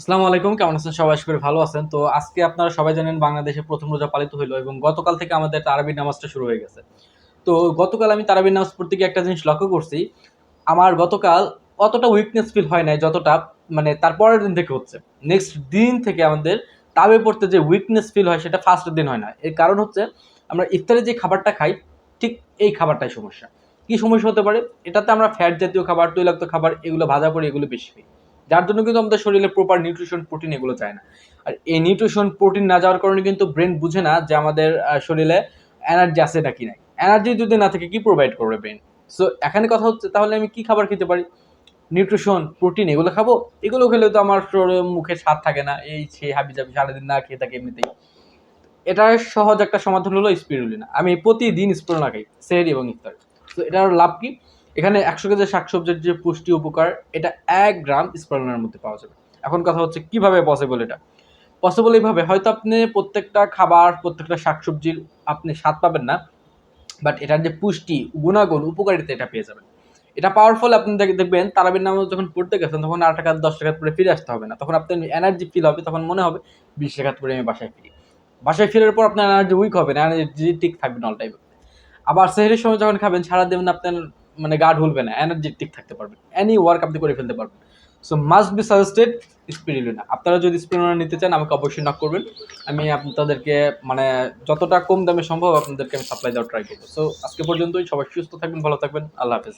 আসসালামু আলাইকুম, কেমন আছেন সবাই? আশা করি ভালো আছেন। তো আজকে আপনারা সবাই জানেন বাংলাদেশে প্রথম রোজা পালিত হইলো এবং গতকাল থেকে আমাদের তারাবির নামাজটা শুরু হয়ে গেছে। তো গতকাল আমি তারাবির নামাজ পড়তে গিয়ে একটা জিনিস লক্ষ্য করছি। আমার গতকাল অতটা উইকনেস ফিল হয় নাই যতটা মানে তার পরের দিন থেকে হচ্ছে। নেক্সট দিন থেকে আমাদের তারাবি পড়তে যে উইকনেস ফিল হয় সেটা ফার্স্টের দিন হয় না। এর কারণ হচ্ছে আমরা ইফতারে যে খাবারটা খাই ঠিক এই খাবারটাই সমস্যা। কি সমস্যা হতে পারে? এটাতে আমরা ফ্যাট জাতীয় খাবার, তৈলাক্ত খাবার এগুলো ভাজাপোড়া এগুলো বেশি খাই। যার জন্য কিন্তু আমাদের শরীরে প্রপার নিউট্রিশন প্রোটিন এগুলো যায় না। আর এই নিউট্রিশন প্রোটিন না যাওয়ার কারণে কিন্তু ব্রেন বুঝে না যে আমাদের শরীরে এনার্জি আছে নাকি নাই। এনার্জি যদি না থাকে কি প্রোভাইড করবে ব্রেন? সো এখানে কথা হচ্ছে তাহলে আমি কি খাবার খেতে পারি? নিউট্রিশন, প্রোটিন এগুলো খাবো? এগুলো খেলে তো আমার মুখে স্বাদ থাকে না। এই সেই হাবি-জাবি সারাদিন না খেয়ে থাকি এমনিতেই। এটার সহজ একটা সমাধান হলো স্পিরুলিনা। আমি প্রতিদিন স্পিরুলিনা খাই, সেহরি এবং ইফতারে। তো এটার লাভ কি? এখানে ১০০ কেজি শাকসবজির যে পুষ্টি উপকার এটা ১ গ্রাম স্পিরুলিনার মধ্যে পাওয়া যাবে। এখন কথা হচ্ছে কিভাবে পসিবল এটা? পসিবল এইভাবে হয়তো আপনি প্রত্যেকটা খাবার, প্রত্যেকটা শাকসবজির আপনি স্বাদ পাবেন না। বাট এটার যে পুষ্টি, গুণাগুণ, উপকারিতা এটা পেয়ে যাবেন। এটা পাওয়ার ফলে আপনি দেখবেন তারাবির নামাজ যখন পড়তে গেছেন তখন ৮ রাকাত ১০ রাকাত পড়ে ফিরে আসতে হবে না। তখন আপনার এনার্জি ফিল হবে, তখন মনে হবে ২০ রাকাত পড়ে আমি বাসায় ফিরি। বাসায় ফেরার পর আপনার এনার্জি উইক হবে না, এনার্জেটিক থাকবেন অল টাইম। আবার সেহরির সময় যখন খাবেন সারাদিন আপনার মানে গা ঢুলবে না, এনার্জেটিক থাকতে পারবেন। এনি ওয়ার্ক আপনি করে ফেলতে পারবেন। So must be suggested spirulina. আপনারা যদি স্পিরুলিনা নিতে চান আমাকে অবশ্যই নক করবেন। আমি আপনাদেরকে মানে যতটা কম দামে সম্ভব আপনাদেরকে আমি সাপ্লাই দেওয়ার ট্রাই করব। সো আজকে পর্যন্তই। সবাই সুস্থ থাকবেন, ভালো থাকবেন। আল্লাহ হাফেজ।